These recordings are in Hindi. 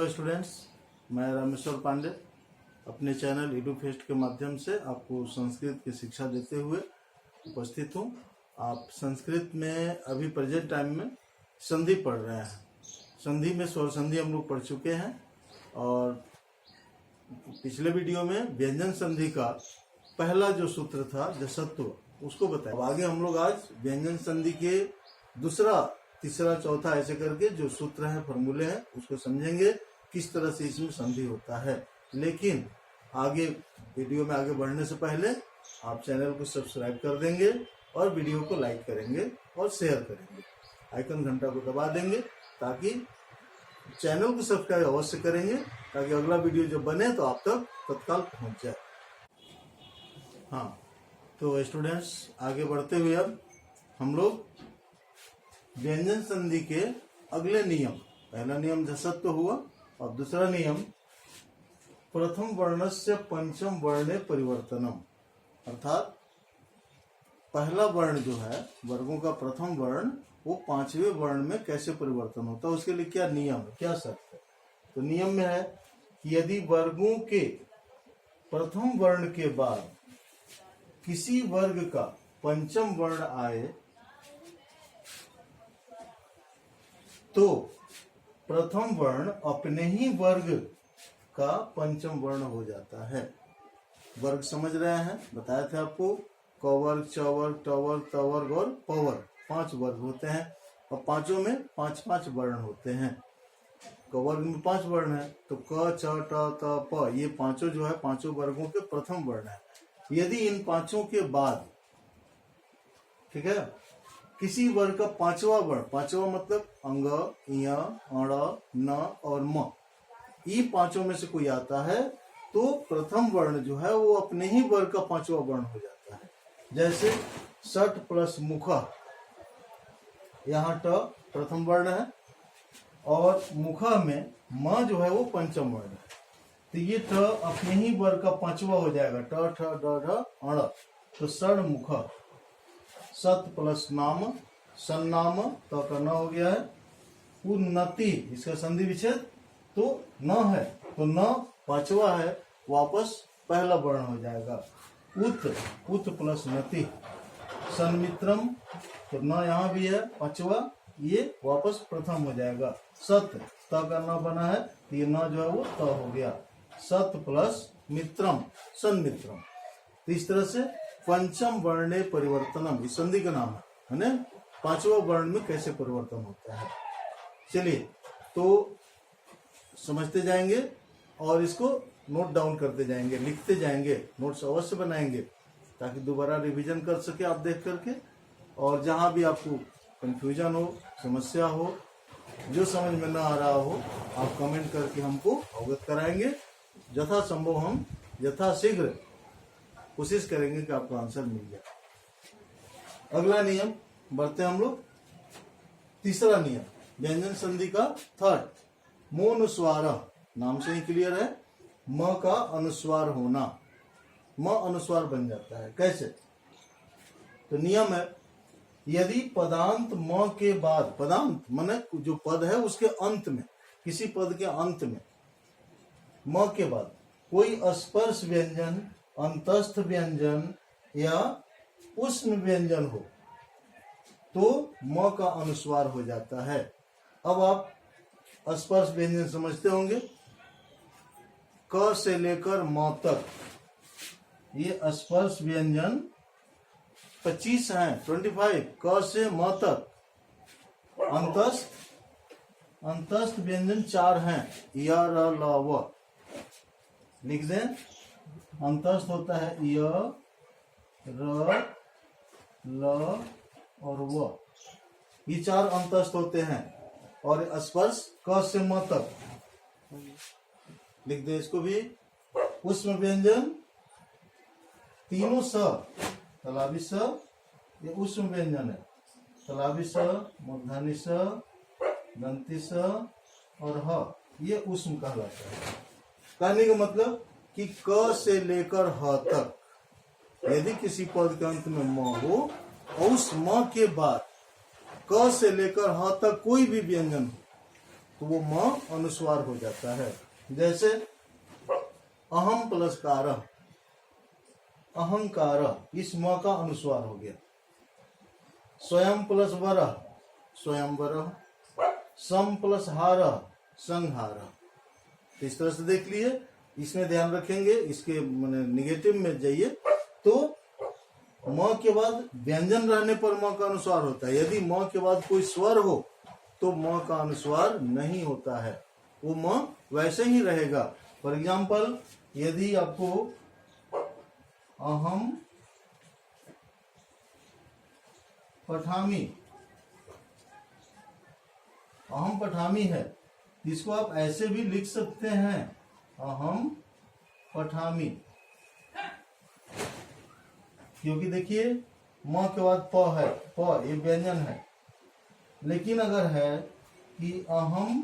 हेलो स्टूडेंट्स, मैं रामेश्वर पांडे अपने चैनल एडू फेस्ट के माध्यम से आपको संस्कृत की शिक्षा देते हुए उपस्थित हूँ। आप संस्कृत में अभी प्रेजेंट टाइम में संधि पढ़ रहे हैं। संधि में स्वर संधि हम लोग पढ़ चुके हैं और पिछले वीडियो में व्यंजन संधि का पहला जो सूत्र था जसत्व उसको बताया। अब आगे हम लोग आज व्यंजन संधि के दूसरा, तीसरा, चौथा ऐसे करके जो सूत्र है, फॉर्मूले हैं, उसको समझेंगे किस तरह से इसमें संधि होता है। लेकिन आगे वीडियो में आगे बढ़ने से पहले आप चैनल को सब्सक्राइब कर देंगे और वीडियो को लाइक करेंगे और शेयर करेंगे, आइकन घंटा को दबा देंगे ताकि चैनल को सब्सक्राइब अवश्य करेंगे ताकि अगला वीडियो जब बने तो आप तक तत्काल पहुंच जाए। हाँ, तो स्टूडेंट्स आगे बढ़ते हुए अब हम लोग व्यंजन संधि के अगले नियम, पहला नियम जसत्व हुआ और दूसरा नियम प्रथम वर्णस्य पंचम वर्णे परिवर्तनम, अर्थात पहला वर्ण जो है वर्गों का प्रथम वर्ण वो पांचवें वर्ण में कैसे परिवर्तन होता है, उसके लिए क्या नियम है, क्या शर्त है। तो नियम में है कि यदि वर्गों के प्रथम वर्ण के बाद किसी वर्ग का पंचम वर्ण आए तो प्रथम वर्ण अपने ही वर्ग का पंचम वर्ण हो जाता है। वर्ग समझ रहे हैं, बताया था आपको, क वर्ग, च वर्ग, ट वर्ग, त वर्ग और प वर्ग, 5 वर्ग होते हैं और पांचों में 5-5 वर्ण होते हैं। क वर्ग में 5 वर्ण है तो क, च, ट, त, प, ये पांचों जो है पांचों वर्गों के प्रथम वर्ण है। यदि इन पांचों के बाद, ठीक है, किसी वर्ग का पांचवा वर्ण, पांचवा मतलब अंग, इय, अण, न और म, ये पांचों में से कोई आता है तो प्रथम वर्ण जो है वो अपने ही वर्ग का पांचवा वर्ण हो जाता है। जैसे षट प्लस मुख, यहाँ ट प्रथम वर्ण है और मुख में म जो है वो पंचम वर्ण है, तो ये ट अपने ही वर्ग का पांचवा हो जाएगा। ट, ठ, ड, ढ, अण, तो षड मुख। सत प्लस नाम, सन्नाम, तो का न हो गया है। उन्नति, इसका संधि विच्छेद तो न है, तो न पांचवा है, वापस पहला वर्ण हो जाएगा। उत, उत प्लस नति। सन्मित्रम, तो न यहाँ भी है पांचवा, ये वापस प्रथम हो जाएगा। सत, त का न बना है, ये न जो है वो त हो गया। सत प्लस मित्रम, सन्मित्रम। तो इस तरह से पंचम वर्णे परिवर्तनम, इस संधि का नाम है ना, पांचवा वर्ण में कैसे परिवर्तन होता है। चलिए तो समझते जाएंगे और इसको नोट डाउन करते जाएंगे, लिखते जाएंगे, नोट्स अवश्य बनाएंगे ताकि दोबारा रिवीजन कर सके आप देख करके। और जहां भी आपको कंफ्यूजन हो, समस्या हो, जो समझ में न आ रहा हो, आप कमेंट करके हमको अवगत कराएंगे। यथासंभव हम यथाशीघ्र कोशिश करेंगे कि आपको आंसर मिल जाए। अगला नियम बढ़ते हम लोग, तीसरा नियम व्यंजन संधि का थर्ड, मोनुस्वार, नाम से ही क्लियर है, म का अनुस्वार होना, म अनुस्वार बन जाता है। कैसे? तो नियम है यदि पदांत म के बाद, पदांत माने जो पद है उसके अंत में, किसी पद के अंत में म के बाद कोई स्पर्श व्यंजन, अंतस्थ व्यंजन या उष्ण व्यंजन हो तो म का अनुस्वार हो जाता है। अब आप स्पर्श व्यंजन समझते होंगे, क से लेकर म तक ये स्पर्श व्यंजन 25 हैं, 25, क से म तक। अंतस्थ व्यंजन 4 हैं, य, र, ल, व, लिख दें। अंतस्थ होता है य, र, ल और व, ये 4 अंतस्थ होते हैं। और स्पर्श क से म तक, लिख दे इसको भी। उष्ण व्यंजन तीनों स, तलाबी स, ये उष्ण व्यंजन है। तलाबी स, मूर्धनी स, दंती स और ह, ये उष्ण कहलाता है। कहने का मतलब कि क से लेकर ह तक यदि किसी पद के अंत में म हो और उस म के बाद क से लेकर ह तक कोई भी व्यंजन हो तो वो म अनुस्वार हो जाता है। जैसे अहम प्लस कारः, अहंकार, इस म का अनुस्वार हो गया। स्वयं प्लस वरः, स्वयंवरः। सम प्लस हारः, संहारः। तो इस तरह से देख लिए। इसमें ध्यान रखेंगे, इसके माने निगेटिव में जाइए तो म के बाद व्यंजन रहने पर म का अनुस्वार होता है। यदि म के बाद कोई स्वर हो तो म का अनुस्वार नहीं होता है, वो म वैसे ही रहेगा। फॉर एग्जाम्पल, यदि आपको अहम पठामी, अहम पठामी है, इसको आप ऐसे भी लिख सकते हैं, अहम पठामी, क्योंकि देखिए म के बाद प है, प ये व्यंजन है। लेकिन अगर है कि अहम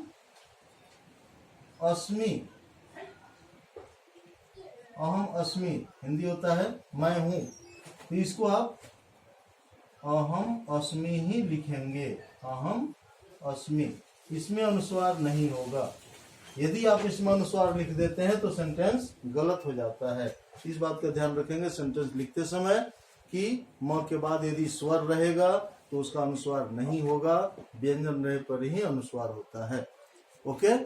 अस्मि, अहम अस्मि हिंदी होता है मैं हूं, तो इसको आप अहम अस्मि ही लिखेंगे, अहम अस्मि। इसमें अनुस्वार नहीं होगा। यदि आप इसमें अनुस्वार लिख देते हैं तो सेंटेंस गलत हो जाता है। इस बात का ध्यान रखेंगे सेंटेंस लिखते समय कि म के बाद यदि स्वर रहेगा तो उसका अनुस्वार नहीं होगा, व्यंजन रहे पर ही अनुस्वार होता है। ओके।